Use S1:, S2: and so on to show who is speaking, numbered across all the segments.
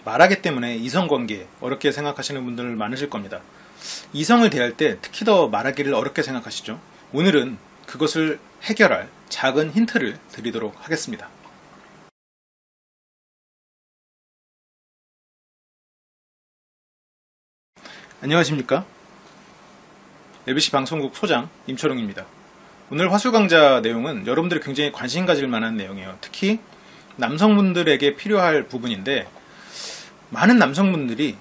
S1: 말하기 때문에 이성관계 어렵게 생각하시는 분들 많으실 겁니다. 이성을 대할 때 특히 더 말하기를 어렵게 생각하시죠. 오늘은 그것을 해결할 작은 힌트를 드리도록 하겠습니다. 안녕하십니까? LBC 방송국 소장 임철웅입니다. 오늘 화술강좌 내용은 여러분들이 굉장히 관심 가질 만한 내용이에요. 특히 남성분들에게 필요할 부분인데, 많은 남성분들이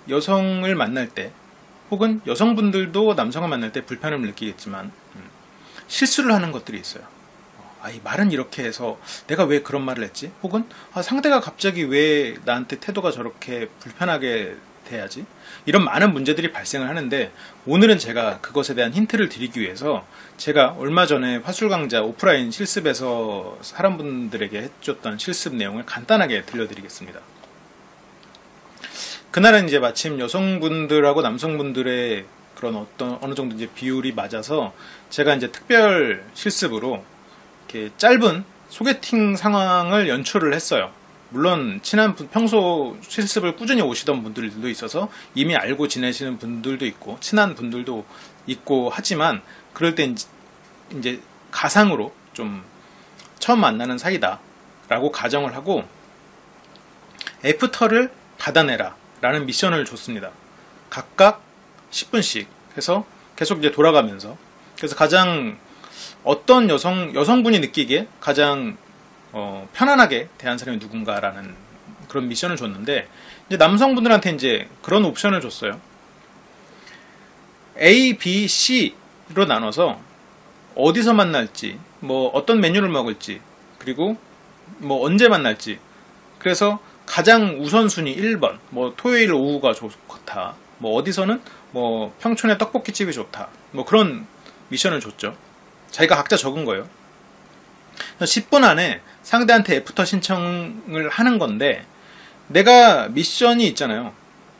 S1: 여성을 만날 때, 혹은 여성분들도 남성을 만날 때 불편함을 느끼겠지만 실수를 하는 것들이 있어요. 이 말은 이렇게 해서 내가 왜 그런 말을 했지? 혹은 상대가 갑자기 왜 나한테 태도가 저렇게 불편하게 돼야지? 이런 많은 문제들이 발생을 하는데, 오늘은 제가 그것에 대한 힌트를 드리기 위해서 제가 얼마 전에 화술강좌 오프라인 실습에서 사람분들에게 해줬던 실습 내용을 간단하게 들려드리겠습니다. 그날은 이제 마침 여성분들하고 남성분들의 그런 어느 정도 이제 비율이 맞아서 제가 이제 특별 실습으로 이렇게 짧은 소개팅 상황을 연출을 했어요. 물론 평소 실습을 꾸준히 오시던 분들도 있어서 이미 알고 지내시는 분들도 있고 친한 분들도 있고 하지만, 그럴 때 이제 가상으로 좀 처음 만나는 사이다 라고 가정을 하고 애프터를 받아내라 라는 미션을 줬습니다. 각각 10분씩 해서 계속 이제 돌아가면서, 그래서 가장 어떤 여성분이 느끼기에 가장 편안하게 대한 사람이 누군가라는 그런 미션을 줬는데, 이제 남성분들한테 이제 그런 옵션을 줬어요. A, B, C로 나눠서 어디서 만날지, 뭐 어떤 메뉴를 먹을지, 그리고 뭐 언제 만날지. 그래서 가장 우선순위 1번, 뭐 토요일 오후가 좋다, 뭐 어디서는 뭐 평촌의 떡볶이집이 좋다, 뭐 그런 미션을 줬죠. 자기가 각자 적은 거예요. 10분 안에 상대한테 애프터 신청을 하는 건데, 내가 미션이 있잖아요.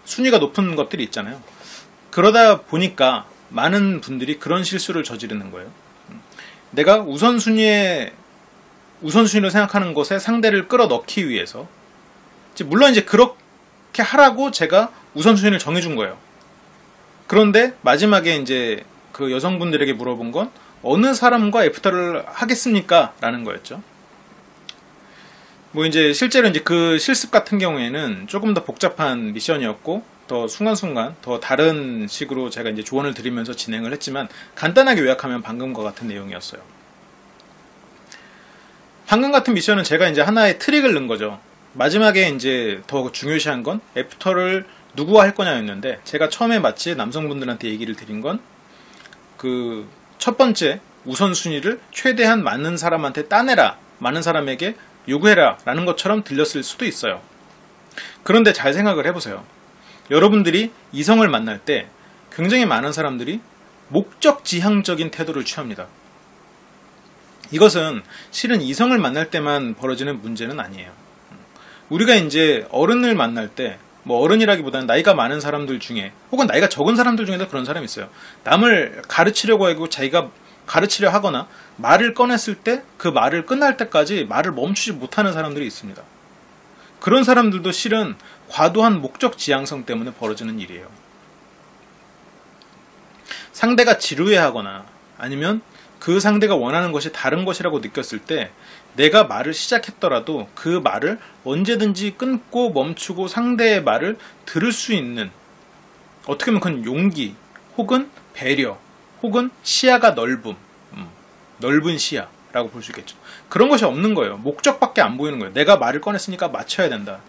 S1: 순위가 높은 것들이 있잖아요. 그러다 보니까 많은 분들이 그런 실수를 저지르는 거예요. 내가 우선순위로 생각하는 것에 상대를 끌어넣기 위해서, 물론 이제 그렇게 하라고 제가 우선순위를 정해준 거예요. 그런데 마지막에 이제 그 여성분들에게 물어본 건 어느 사람과 애프터를 하겠습니까? 라는 거였죠. 뭐 이제 실제로 이제 그 실습 같은 경우에는 조금 더 복잡한 미션이었고, 더 순간순간 더 다른 식으로 제가 이제 조언을 드리면서 진행을 했지만, 간단하게 요약하면 방금과 같은 내용이었어요. 방금 같은 미션은 제가 이제 하나의 트릭을 넣은 거죠. 마지막에 이제 더 중요시한 건 애프터를 누구와 할 거냐였는데, 제가 처음에 마치 남성분들한테 얘기를 드린 건 그 첫 번째 우선순위를 최대한 많은 사람한테 따내라, 많은 사람에게 요구해라 라는 것처럼 들렸을 수도 있어요. 그런데 잘 생각을 해보세요. 여러분들이 이성을 만날 때 굉장히 많은 사람들이 목적 지향적인 태도를 취합니다. 이것은 실은 이성을 만날 때만 벌어지는 문제는 아니에요. 우리가 이제 어른을 만날 때, 뭐 어른이라기보다는 나이가 많은 사람들 중에, 혹은 나이가 적은 사람들 중에도 그런 사람이 있어요. 남을 가르치려고 하고 자기가 가르치려 하거나 말을 꺼냈을 때 그 말을 끝날 때까지 말을 멈추지 못하는 사람들이 있습니다. 그런 사람들도 실은 과도한 목적 지향성 때문에 벌어지는 일이에요. 상대가 지루해하거나 아니면 그 상대가 원하는 것이 다른 것이라고 느꼈을 때, 내가 말을 시작했더라도 그 말을 언제든지 끊고 멈추고 상대의 말을 들을 수 있는, 어떻게 보면 그건 용기, 혹은 배려, 혹은 시야가 넓은 시야라고 볼 수 있겠죠. 그런 것이 없는 거예요. 목적밖에 안 보이는 거예요. 내가 말을 꺼냈으니까 맞춰야 된다.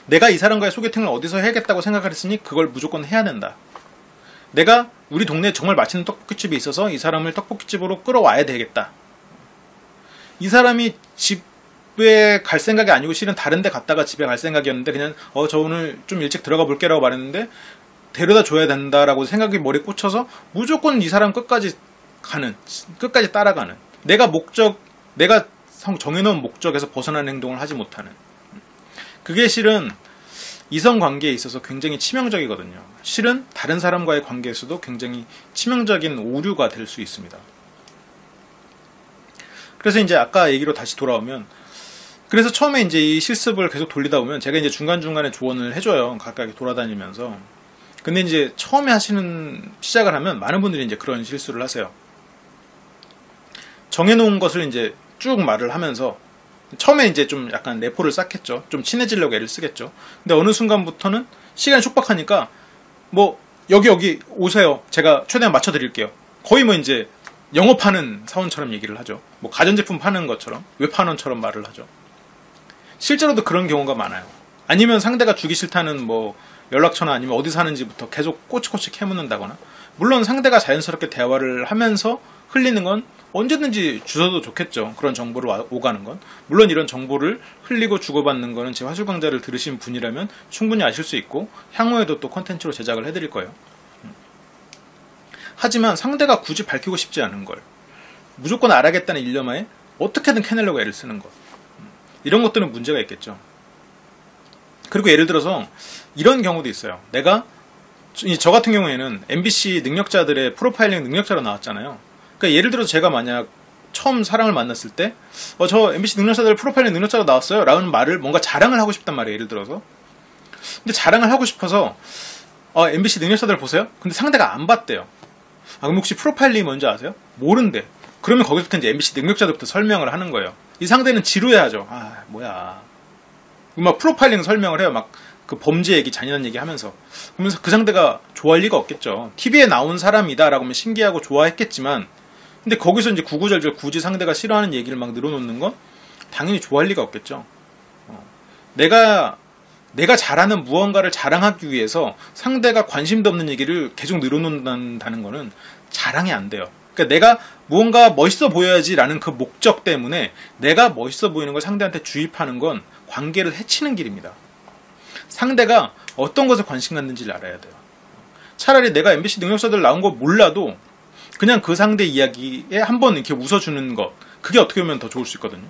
S1: 내가 이 사람과의 소개팅을 어디서 해야겠다고 생각을 했으니 그걸 무조건 해야 된다. 내가 우리 동네에 정말 맛있는 떡볶이집이 있어서 이 사람을 떡볶이집으로 끌어와야 되겠다. 이 사람이 집에 갈 생각이 아니고 실은 다른 데 갔다가 집에 갈 생각이었는데, 그냥 저 오늘 좀 일찍 들어가 볼게 라고 말했는데 데려다 줘야 된다라고 생각이 머리에 꽂혀서 무조건 이 사람 끝까지 따라가는, 내가 정해놓은 목적에서 벗어나는 행동을 하지 못하는, 그게 실은 이성관계에 있어서 굉장히 치명적이거든요. 실은 다른 사람과의 관계에서도 굉장히 치명적인 오류가 될 수 있습니다. 그래서 이제 아까 얘기로 다시 돌아오면, 그래서 처음에 이제 이 실습을 계속 돌리다 보면 제가 이제 중간중간에 조언을 해줘요. 가까이 돌아다니면서. 근데 이제 처음에 시작을 하면 많은 분들이 이제 그런 실수를 하세요. 정해놓은 것을 이제 쭉 말을 하면서 처음에 이제 좀 약간 내포를 쌓겠죠. 좀 친해지려고 애를 쓰겠죠. 근데 어느 순간부터는 시간이 촉박하니까 뭐 여기 오세요. 제가 최대한 맞춰드릴게요. 거의 뭐 이제 영업하는 사원처럼 얘기를 하죠. 뭐 가전제품 파는 것처럼 외판원처럼 말을 하죠. 실제로도 그런 경우가 많아요. 아니면 상대가 주기 싫다는 뭐 연락처나 아니면 어디 사는지부터 계속 꼬치꼬치 캐묻는다거나, 물론 상대가 자연스럽게 대화를 하면서 흘리는 건 언제든지 주셔도 좋겠죠. 그런 정보를 오가는 건. 물론 이런 정보를 흘리고 주고받는 거는 제 화술 강좌를 들으신 분이라면 충분히 아실 수 있고 향후에도 또 콘텐츠로 제작을 해드릴 거예요. 하지만 상대가 굳이 밝히고 싶지 않은 걸 무조건 알아야겠다는 일념하에 어떻게든 캐내려고 애를 쓰는 것, 이런 것들은 문제가 있겠죠. 그리고 예를 들어서 이런 경우도 있어요. 저 같은 경우에는 MBC 능력자들의 프로파일링 능력자로 나왔잖아요. 그러니까 예를 들어서 제가 만약 처음 사람을 만났을 때 저 MBC 능력자들 프로파일링 능력자로 나왔어요 라는 말을, 뭔가 자랑을 하고 싶단 말이에요. 예를 들어서. 근데 자랑을 하고 싶어서 MBC 능력자들 보세요? 근데 상대가 안 봤대요. 그럼 혹시 프로파일링이 뭔지 아세요? 모른대. 그러면 거기서부터 이제 MBC 능력자들부터 설명을 하는 거예요. 이 상대는 지루해하죠. 뭐야. 막 프로파일링 설명을 해요. 막 그 범죄 얘기, 잔인한 얘기 하면서. 그러면서 그 상대가 좋아할 리가 없겠죠. TV에 나온 사람이다 라고 하면 신기하고 좋아했겠지만, 근데 거기서 이제 구구절절 굳이 상대가 싫어하는 얘기를 막 늘어놓는 건 당연히 좋아할 리가 없겠죠. 내가 잘하는 무언가를 자랑하기 위해서 상대가 관심도 없는 얘기를 계속 늘어놓는다는 거는 자랑이 안 돼요. 그러니까 내가 무언가 멋있어 보여야지라는 그 목적 때문에 내가 멋있어 보이는 걸 상대한테 주입하는 건 관계를 해치는 길입니다. 상대가 어떤 것에 관심 갖는지를 알아야 돼요. 차라리 내가 MBC 능력자들 나온 거 몰라도 그냥 그 상대 이야기에 한번 이렇게 웃어주는 것, 그게 어떻게 보면 더 좋을 수 있거든요.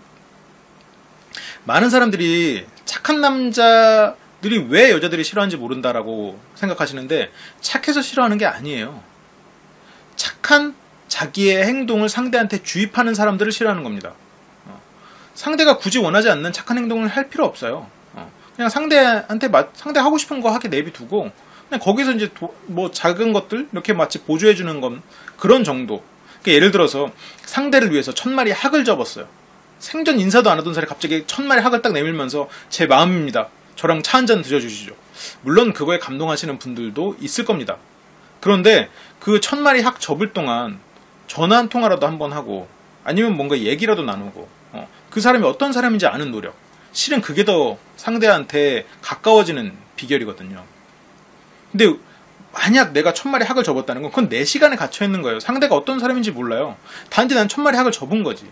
S1: 많은 사람들이 착한 남자들이 왜 여자들이 싫어하는지 모른다라고 생각하시는데, 착해서 싫어하는 게 아니에요. 착한 자기의 행동을 상대한테 주입하는 사람들을 싫어하는 겁니다. 상대가 굳이 원하지 않는 착한 행동을 할 필요 없어요. 그냥 상대 하고 싶은 거 하게 내비두고, 그냥 거기서 이제 뭐 작은 것들 이렇게 마치 보조해주는 건 그런 정도. 그러니까 예를 들어서 상대를 위해서 1000마리 학을 접었어요. 생전 인사도 안 하던 사람이 갑자기 1000마리 학을 딱 내밀면서 제 마음입니다, 저랑 차 한잔 드셔주시죠. 물론 그거에 감동하시는 분들도 있을 겁니다. 그런데 그 1000마리 학 접을 동안 전화 한 통화라도 한번 하고, 아니면 뭔가 얘기라도 나누고, 그 사람이 어떤 사람인지 아는 노력, 실은 그게 더 상대한테 가까워지는 비결이거든요. 근데 만약 내가 1000마리 학을 접었다는 건 그건 내 시간에 갇혀있는 거예요. 상대가 어떤 사람인지 몰라요. 단지 난 1000마리 학을 접은 거지.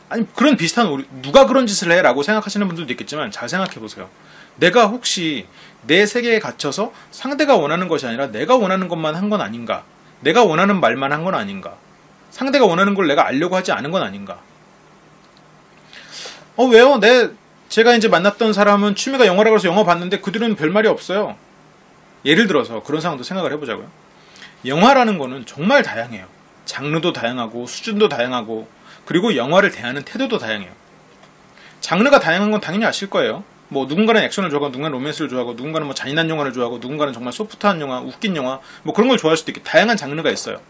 S1: 아니, 그런 비슷한 누가 그런 짓을 해? 라고 생각하시는 분들도 있겠지만, 잘 생각해보세요. 내가 혹시 내 세계에 갇혀서 상대가 원하는 것이 아니라 내가 원하는 것만 한 건 아닌가? 내가 원하는 말만 한 건 아닌가? 상대가 원하는 걸 내가 알려고 하지 않은 건 아닌가? 왜요? 제가 이제 만났던 사람은 취미가 영화라고 해서 영화 봤는데 그들은 별말이 없어요. 예를 들어서 그런 상황도 생각을 해보자고요. 영화라는 거는 정말 다양해요. 장르도 다양하고 수준도 다양하고, 그리고 영화를 대하는 태도도 다양해요. 장르가 다양한 건 당연히 아실 거예요. 뭐 누군가는 액션을 좋아하고, 누군가는 로맨스를 좋아하고, 누군가는 뭐 잔인한 영화를 좋아하고, 누군가는 정말 소프트한 영화, 웃긴 영화, 뭐 그런 걸 좋아할 수도 있고, 다양한 장르가 있어요.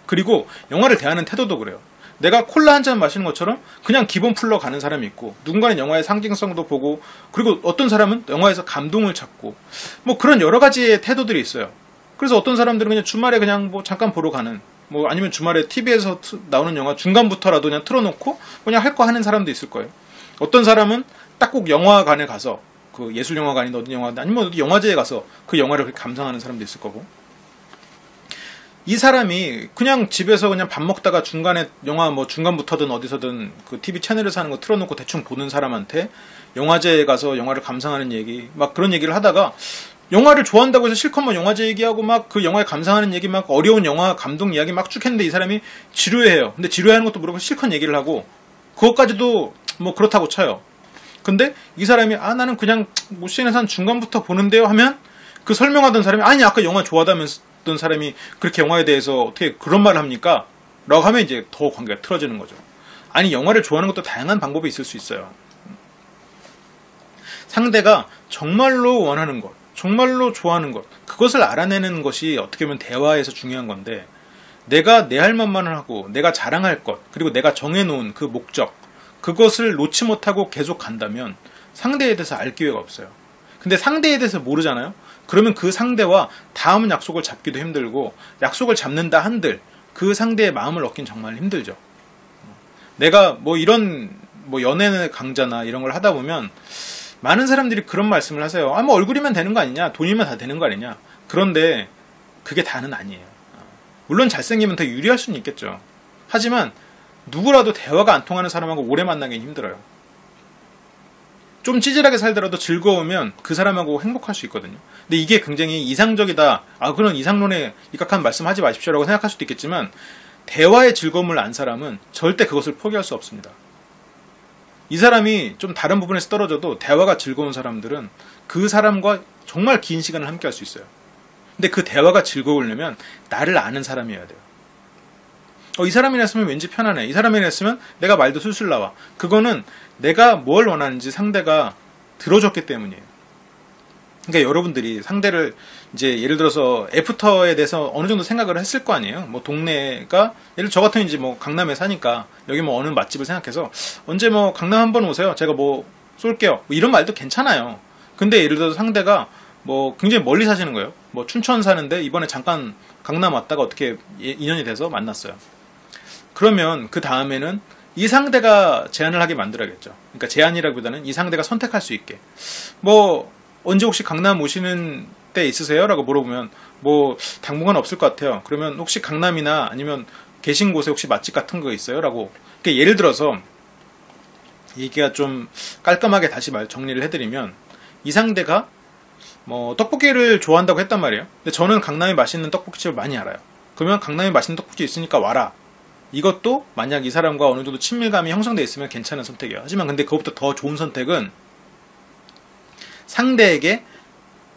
S1: 그리고 영화를 대하는 태도도 그래요. 내가 콜라 한 잔 마시는 것처럼 그냥 기본 풀러 가는 사람이 있고, 누군가는 영화의 상징성도 보고, 그리고 어떤 사람은 영화에서 감동을 찾고, 뭐 그런 여러 가지의 태도들이 있어요. 그래서 어떤 사람들은 그냥 주말에 그냥 뭐 잠깐 보러 가는, 뭐 아니면 주말에 TV에서 나오는 영화 중간부터라도 그냥 틀어놓고 그냥 할 거 하는 사람도 있을 거예요. 어떤 사람은 딱 꼭 영화관에 가서, 그 예술영화관이나 어디 영화관, 아니면 어디 영화제에 가서 그 영화를 감상하는 사람도 있을 거고, 이 사람이 그냥 집에서 그냥 밥 먹다가 중간에 영화 뭐 중간부터든 어디서든 그 TV 채널에서 하는 거 틀어놓고 대충 보는 사람한테 영화제에 가서 영화를 감상하는 얘기, 막 그런 얘기를 하다가 영화를 좋아한다고 해서 실컷 뭐 영화제 얘기하고 막 그 영화에 감상하는 얘기, 막 어려운 영화 감동 이야기 막 쭉 했는데 이 사람이 지루해해요. 근데 지루해하는 것도 모르고 실컷 얘기를 하고, 그것까지도 뭐 그렇다고 쳐요. 근데 이 사람이 나는 그냥 뭐 시내산 중간부터 보는데요 하면, 그 설명하던 사람이 아니 아까 영화 좋아하다면서 던 사람이 그렇게 영화에 대해서 어떻게 그런 말을 합니까? 라고 하면 이제 더 관계가 틀어지는 거죠. 아니, 영화를 좋아하는 것도 다양한 방법이 있을 수 있어요. 상대가 정말로 원하는 것, 정말로 좋아하는 것, 그것을 알아내는 것이 어떻게 보면 대화에서 중요한 건데, 내가 내 할 말만을 하고 내가 자랑할 것, 그리고 내가 정해놓은 그 목적, 그것을 놓지 못하고 계속 간다면 상대에 대해서 알 기회가 없어요. 근데 상대에 대해서 모르잖아요. 그러면 그 상대와 다음 약속을 잡기도 힘들고, 약속을 잡는다 한들 그 상대의 마음을 얻긴 정말 힘들죠. 내가 뭐 이런 뭐 연애 강좌나 이런 걸 하다 보면 많은 사람들이 그런 말씀을 하세요. 아, 뭐 얼굴이면 되는 거 아니냐, 돈이면 다 되는 거 아니냐. 그런데 그게 다는 아니에요. 물론 잘생기면 더 유리할 수는 있겠죠. 하지만 누구라도 대화가 안 통하는 사람하고 오래 만나기는 힘들어요. 좀 찌질하게 살더라도 즐거우면 그 사람하고 행복할 수 있거든요. 근데 이게 굉장히 이상적이다, 그런 이상론에 입각한 말씀하지 마십시오라고 생각할 수도 있겠지만, 대화의 즐거움을 안 사람은 절대 그것을 포기할 수 없습니다. 이 사람이 좀 다른 부분에서 떨어져도 대화가 즐거운 사람들은 그 사람과 정말 긴 시간을 함께 할 수 있어요. 근데 그 대화가 즐거우려면 나를 아는 사람이어야 돼요. 이 사람이랑 있으면 왠지 편하네, 이 사람이랑 있으면 내가 말도 술술 나와. 그거는 내가 뭘 원하는지 상대가 들어줬기 때문이에요. 그러니까 여러분들이 상대를 이제 예를 들어서 애프터에 대해서 어느 정도 생각을 했을 거 아니에요. 뭐 동네가, 예를 저 같은 이제 뭐 강남에 사니까 여기 뭐 어느 맛집을 생각해서 언제 뭐 강남 한번 오세요, 제가 뭐 쏠게요, 뭐 이런 말도 괜찮아요. 근데 예를 들어서 상대가 뭐 굉장히 멀리 사시는 거예요. 뭐 춘천 사는데 이번에 잠깐 강남 왔다가 어떻게 인연이 돼서 만났어요. 그러면 그 다음에는 이 상대가 제안을 하게 만들어야겠죠. 그러니까 제안이라기보다는 이 상대가 선택할 수 있게, 뭐 언제 혹시 강남 오시는 때 있으세요? 라고 물어보면 뭐 당분간 없을 것 같아요. 그러면 혹시 강남이나 아니면 계신 곳에 혹시 맛집 같은 거 있어요? 라고. 그러니까 예를 들어서 얘기가 좀 깔끔하게 다시 정리를 해드리면, 이 상대가 뭐 떡볶이를 좋아한다고 했단 말이에요. 근데 저는 강남에 맛있는 떡볶이집을 많이 알아요. 그러면 강남에 맛있는 떡볶이 있으니까 와라. 이것도 만약 이 사람과 어느 정도 친밀감이 형성되어 있으면 괜찮은 선택이에요. 하지만 근데 그것보다 더 좋은 선택은 상대에게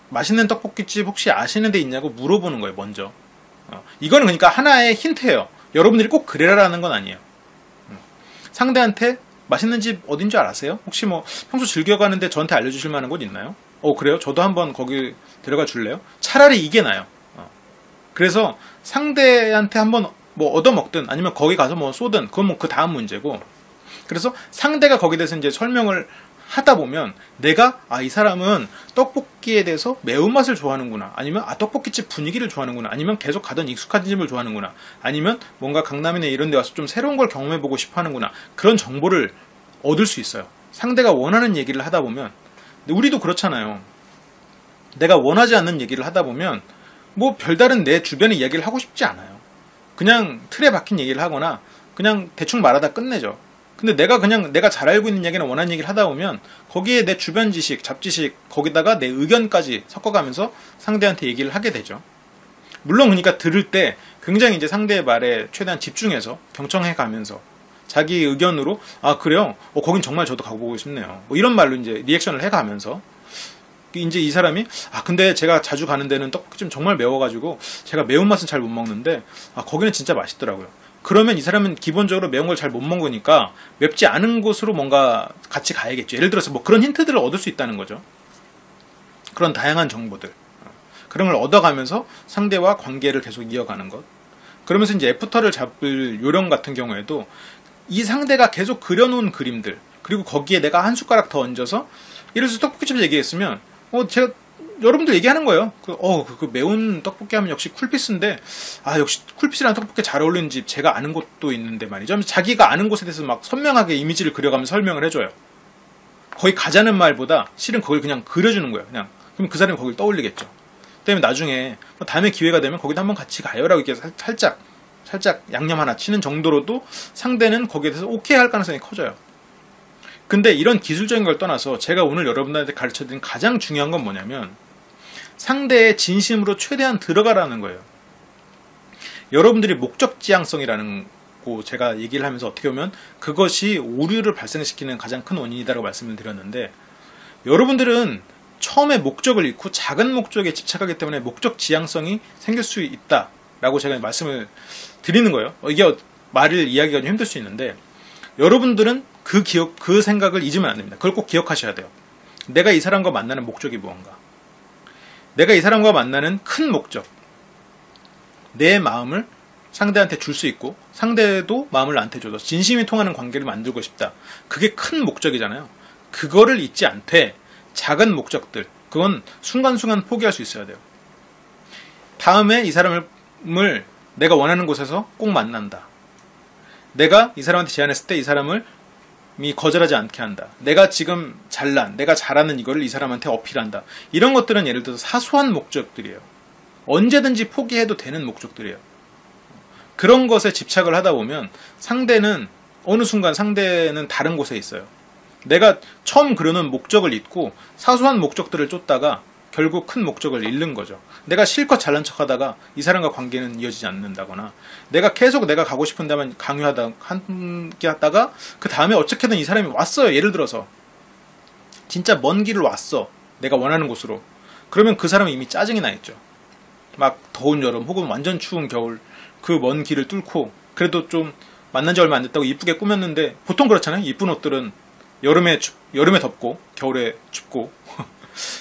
S1: 맛있는 떡볶이집 혹시 아시는 데 있냐고 물어보는 거예요, 먼저. 이거는 그러니까 하나의 힌트예요. 여러분들이 꼭 그래라라는 건 아니에요. 상대한테 맛있는 집 어딘 줄 아세요? 혹시 뭐 평소 즐겨가는데 저한테 알려주실 만한 곳 있나요? 그래요? 저도 한번 거기 데려가 줄래요? 차라리 이게 나아요. 그래서 상대한테 한번 뭐 얻어먹든 아니면 거기 가서 뭐 쏘든 그건 뭐 그 다음 문제고, 그래서 상대가 거기에 대해서 이제 설명을 하다 보면 내가 이 사람은 떡볶이에 대해서 매운맛을 좋아하는구나, 아니면 떡볶이집 분위기를 좋아하는구나, 아니면 계속 가던 익숙한 집을 좋아하는구나, 아니면 뭔가 강남이나 이런 데 와서 좀 새로운 걸 경험해보고 싶어 하는구나, 그런 정보를 얻을 수 있어요. 상대가 원하는 얘기를 하다 보면. 근데 우리도 그렇잖아요. 내가 원하지 않는 얘기를 하다 보면 뭐 별다른 내 주변의 이야기를 하고 싶지 않아요. 그냥 틀에 박힌 얘기를 하거나 그냥 대충 말하다 끝내죠. 근데 내가 잘 알고 있는 얘기나 원하는 얘기를 하다 보면 거기에 내 주변 지식, 잡지식, 거기다가 내 의견까지 섞어가면서 상대한테 얘기를 하게 되죠. 물론 그러니까 들을 때 굉장히 이제 상대의 말에 최대한 집중해서 경청해 가면서 자기 의견으로 그래요? 거긴 정말 저도 가보고 싶네요. 뭐 이런 말로 이제 리액션을 해 가면서 이제 이 사람이 근데 제가 자주 가는 데는 떡볶이집 정말 매워가지고 제가 매운맛은 잘 못 먹는데 거기는 진짜 맛있더라고요. 그러면 이 사람은 기본적으로 매운 걸 잘 못 먹으니까 맵지 않은 곳으로 뭔가 같이 가야겠죠. 예를 들어서 뭐 그런 힌트들을 얻을 수 있다는 거죠. 그런 다양한 정보들, 그런 걸 얻어가면서 상대와 관계를 계속 이어가는 것. 그러면서 이제 애프터를 잡을 요령 같은 경우에도 이 상대가 계속 그려놓은 그림들, 그리고 거기에 내가 한 숟가락 더 얹어서, 예를 들어서 떡볶이집 얘기했으면 제가 여러분들 얘기하는 거예요. 그 매운 떡볶이 하면 역시 쿨피스인데 역시 쿨피스랑 떡볶이 잘 어울리는 집 제가 아는 곳도 있는데 말이죠. 자기가 아는 곳에 대해서 막 선명하게 이미지를 그려가면서 설명을 해줘요. 거기 가자는 말보다 실은 거길 그냥 그려주는 거예요. 그럼 그 사람이 거길 떠올리겠죠. 그다음에 나중에 다음에 기회가 되면 거기도 한번 같이 가요라고 이렇게 살짝 양념 하나 치는 정도로도 상대는 거기에 대해서 오케이 할 가능성이 커져요. 근데 이런 기술적인 걸 떠나서 제가 오늘 여러분들한테 가르쳐드린 가장 중요한 건 뭐냐면 상대의 진심으로 최대한 들어가라는 거예요. 여러분들이 목적 지향성이라는 거 제가 얘기를 하면서 어떻게 보면 그것이 오류를 발생시키는 가장 큰 원인이다라고 말씀을 드렸는데, 여러분들은 처음에 목적을 잃고 작은 목적에 집착하기 때문에 목적 지향성이 생길 수 있다라고 제가 말씀을 드리는 거예요. 이게 말을 이야기가 좀 힘들 수 있는데, 여러분들은 그 생각을 잊으면 안 됩니다. 그걸 꼭 기억하셔야 돼요. 내가 이 사람과 만나는 목적이 무언가. 내가 이 사람과 만나는 큰 목적. 내 마음을 상대한테 줄 수 있고 상대도 마음을 나한테 줘서 진심이 통하는 관계를 만들고 싶다. 그게 큰 목적이잖아요. 그거를 잊지 않되 작은 목적들, 그건 순간순간 포기할 수 있어야 돼요. 다음에 이 사람을 내가 원하는 곳에서 꼭 만난다. 내가 이 사람한테 제안했을 때 이 사람을 거절하지 않게 한다. 내가 지금 내가 잘하는 이거를 이 사람한테 어필한다. 이런 것들은 예를 들어서 사소한 목적들이에요. 언제든지 포기해도 되는 목적들이에요. 그런 것에 집착을 하다 보면 상대는 어느 순간 상대는 다른 곳에 있어요. 내가 처음 그려놓은 목적을 잊고 사소한 목적들을 쫓다가 결국 큰 목적을 잃는 거죠. 내가 실컷 잘난 척하다가 이 사람과 관계는 이어지지 않는다거나, 내가 계속 내가 가고 싶은 데만 함께 하다가 그 다음에 어떻게든 이 사람이 왔어요. 예를 들어서 진짜 먼 길을 왔어. 내가 원하는 곳으로. 그러면 그 사람은 이미 짜증이 나 있죠. 막 더운 여름 혹은 완전 추운 겨울 그 먼 길을 뚫고 그래도 좀 만난 지 얼마 안 됐다고 이쁘게 꾸몄는데, 보통 그렇잖아요. 이쁜 옷들은 여름에 덥고 겨울에 춥고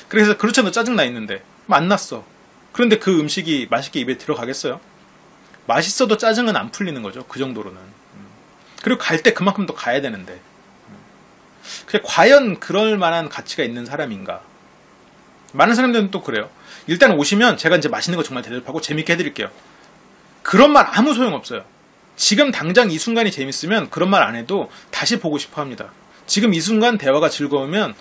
S1: 그래서 그렇잖아요. 짜증 나 있는데 만났어. 그런데 그 음식이 맛있게 입에 들어가겠어요? 맛있어도 짜증은 안 풀리는 거죠. 그 정도로는. 그리고 갈 때 그만큼 더 가야 되는데, 그게 과연 그럴 만한 가치가 있는 사람인가? 많은 사람들은 또 그래요. 일단 오시면 제가 이제 맛있는 거 정말 대접하고 재밌게 해드릴게요. 그런 말 아무 소용없어요. 지금 당장 이 순간이 재밌으면 그런 말 안 해도 다시 보고 싶어 합니다. 지금 이 순간 대화가 즐거우면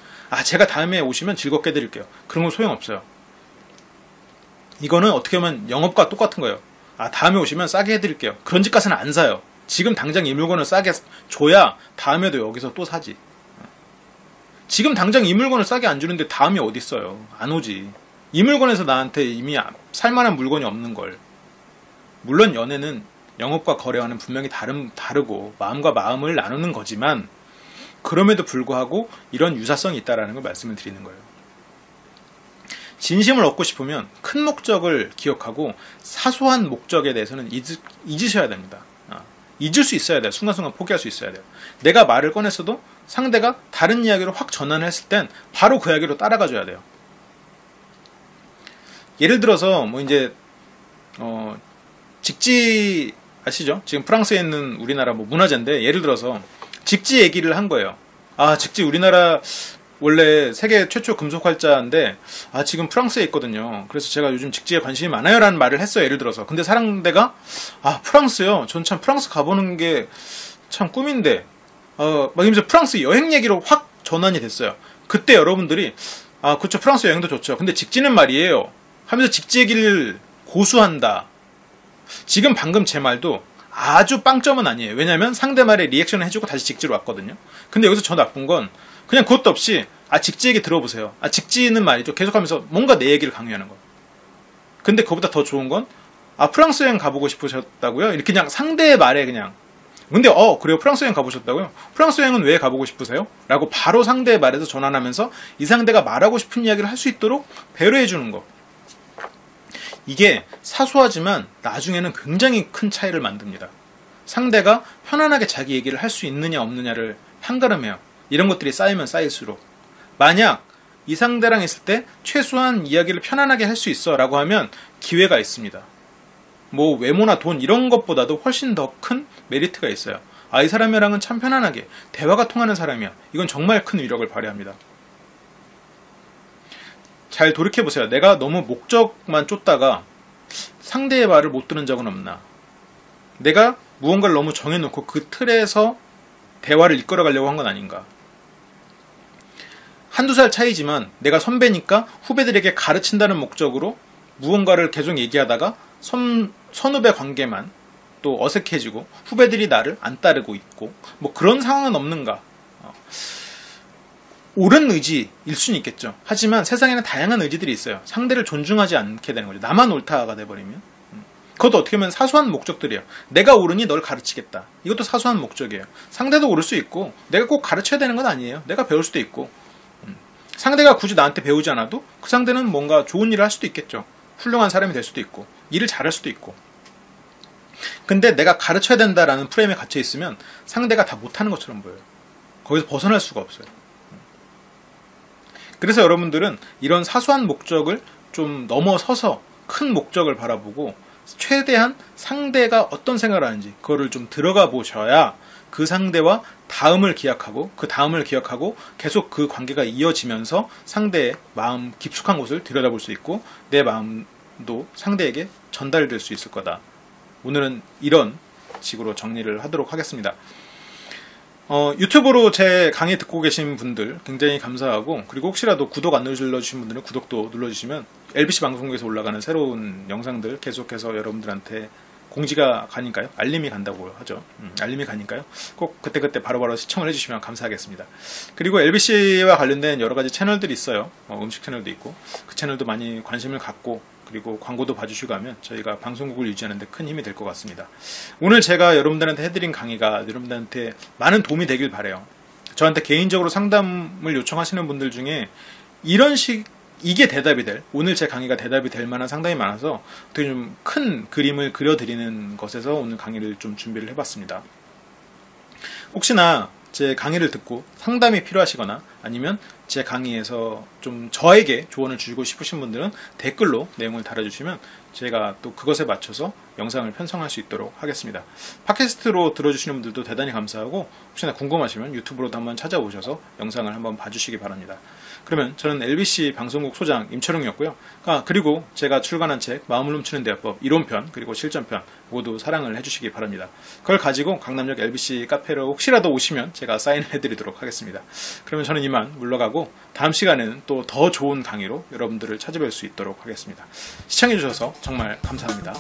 S1: 제가 다음에 오시면 즐겁게 해드릴게요. 그런 건 소용없어요. 이거는 어떻게 보면 영업과 똑같은 거예요. 다음에 오시면 싸게 해드릴게요. 그런 집 가서는 안 사요. 지금 당장 이 물건을 싸게 줘야 다음에도 여기서 또 사지. 지금 당장 이 물건을 싸게 안 주는데 다음이 어딨어요. 안 오지. 이 물건에서 나한테 이미 살만한 물건이 없는 걸. 물론 연애는 영업과 거래와는 분명히 다르고 마음과 마음을 나누는 거지만, 그럼에도 불구하고 이런 유사성이 있다는 걸 말씀을 드리는 거예요. 진심을 얻고 싶으면 큰 목적을 기억하고 사소한 목적에 대해서는 잊으셔야 됩니다. 잊을 수 있어야 돼요. 순간순간 포기할 수 있어야 돼요. 내가 말을 꺼냈어도 상대가 다른 이야기로 확 전환을 했을 땐 바로 그 이야기로 따라가 줘야 돼요. 예를 들어서 직지 아시죠? 지금 프랑스에 있는 우리나라 문화재인데, 예를 들어서 직지 얘기를 한 거예요. 직지 우리나라 원래 세계 최초 금속 활자인데 지금 프랑스에 있거든요. 그래서 제가 요즘 직지에 관심이 많아요 라는 말을 했어요. 예를 들어서. 근데 상대가 프랑스요? 전 참 프랑스 가보는 게 참 꿈인데 막 이러면서 프랑스 여행 얘기로 확 전환이 됐어요. 그때 여러분들이 그렇죠, 프랑스 여행도 좋죠. 근데 직지는 말이에요 하면서 직지 얘기를 고수한다. 지금 방금 제 말도 아주 빵점은 아니에요. 왜냐면 상대 말에 리액션을 해주고 다시 직지로 왔거든요. 근데 여기서 저 나쁜 건 그냥 그것도 없이 직지 얘기 들어보세요. 직지는 말이죠. 계속하면서 뭔가 내 얘기를 강요하는 거예요. 근데 그거보다 더 좋은 건 프랑스 여행 가보고 싶으셨다고요? 이렇게 그냥 상대의 말에 그냥, 근데 그래요? 프랑스 여행 가보셨다고요? 프랑스 여행은 왜 가보고 싶으세요? 라고 바로 상대의 말에서 전환하면서 이 상대가 말하고 싶은 이야기를 할 수 있도록 배려해 주는 거. 이게 사소하지만 나중에는 굉장히 큰 차이를 만듭니다. 상대가 편안하게 자기 얘기를 할 수 있느냐 없느냐를 판가름해요. 이런 것들이 쌓이면 쌓일수록. 만약 이 상대랑 있을 때 최소한 이야기를 편안하게 할 수 있어 라고 하면 기회가 있습니다. 외모나 돈 이런 것보다도 훨씬 더 큰 메리트가 있어요. 이 사람이랑은 참 편안하게 대화가 통하는 사람이야. 이건 정말 큰 위력을 발휘합니다. 잘 돌이켜보세요. 내가 너무 목적만 쫓다가 상대의 말을 못 듣는 적은 없나? 내가 무언가를 너무 정해놓고 그 틀에서 대화를 이끌어가려고 한 건 아닌가? 한두 살 차이지만 내가 선배니까 후배들에게 가르친다는 목적으로 무언가를 계속 얘기하다가 선후배 관계만 또 어색해지고 후배들이 나를 안 따르고 있고 그런 상황은 없는가? 옳은 의지일 수는 있겠죠. 하지만 세상에는 다양한 의지들이 있어요. 상대를 존중하지 않게 되는 거죠. 나만 옳다가 돼버리면. 그것도 어떻게 보면 사소한 목적들이에요. 내가 옳으니 널 가르치겠다. 이것도 사소한 목적이에요. 상대도 옳을 수 있고 내가 꼭 가르쳐야 되는 건 아니에요. 내가 배울 수도 있고 상대가 굳이 나한테 배우지 않아도 그 상대는 뭔가 좋은 일을 할 수도 있겠죠. 훌륭한 사람이 될 수도 있고 일을 잘할 수도 있고. 근데 내가 가르쳐야 된다라는 프레임에 갇혀 있으면 상대가 다 못하는 것처럼 보여요. 거기서 벗어날 수가 없어요. 그래서 여러분들은 이런 사소한 목적을 좀 넘어서서 큰 목적을 바라보고 최대한 상대가 어떤 생각을 하는지 그거를 좀 들어가 보셔야 그 상대와 다음을 기약하고 그 다음을 기억하고 계속 그 관계가 이어지면서 상대의 마음 깊숙한 곳을 들여다볼 수 있고 내 마음도 상대에게 전달될 수 있을 거다. 오늘은 이런 식으로 정리를 하도록 하겠습니다. 유튜브로 제 강의 듣고 계신 분들 굉장히 감사하고, 그리고 혹시라도 구독 안 눌러주신 분들은 구독도 눌러주시면 LBC 방송국에서 올라가는 새로운 영상들 계속해서 여러분들한테 공지가 가니까요. 알림이 간다고 하죠. 알림이 가니까요. 꼭 그때그때 바로바로 시청을 해주시면 감사하겠습니다. 그리고 LBC와 관련된 여러 가지 채널들이 있어요. 음식 채널도 있고, 그 채널도 많이 관심을 갖고 그리고 광고도 봐주시고 하면 저희가 방송국을 유지하는 데 큰 힘이 될 것 같습니다. 오늘 제가 여러분들한테 해드린 강의가 여러분들한테 많은 도움이 되길 바라요. 저한테 개인적으로 상담을 요청하시는 분들 중에 이게 대답이 될, 오늘 제 강의가 대답이 될 만한 상담이 많아서 어떻게 좀 큰 그림을 그려드리는 것에서 오늘 강의를 좀 준비를 해봤습니다. 혹시나 제 강의를 듣고 상담이 필요하시거나 아니면 제 강의에서 좀 저에게 조언을 주시고 싶으신 분들은 댓글로 내용을 달아주시면 제가 또 그것에 맞춰서 영상을 편성할 수 있도록 하겠습니다. 팟캐스트로 들어주시는 분들도 대단히 감사하고, 혹시나 궁금하시면 유튜브로도 한번 찾아오셔서 영상을 한번 봐주시기 바랍니다. 그러면 저는 LBC 방송국 소장 임철웅이었고요. 그리고 제가 출간한 책 마음을 훔치는 대화법 이론편 그리고 실전편 모두 사랑을 해주시기 바랍니다. 그걸 가지고 강남역 LBC 카페로 혹시라도 오시면 제가 사인을 해드리도록 하겠습니다. 그러면 저는 이만 물러가고 다음 시간에는 또 더 좋은 강의로 여러분들을 찾아뵐 수 있도록 하겠습니다. 시청해주셔서 정말 감사합니다.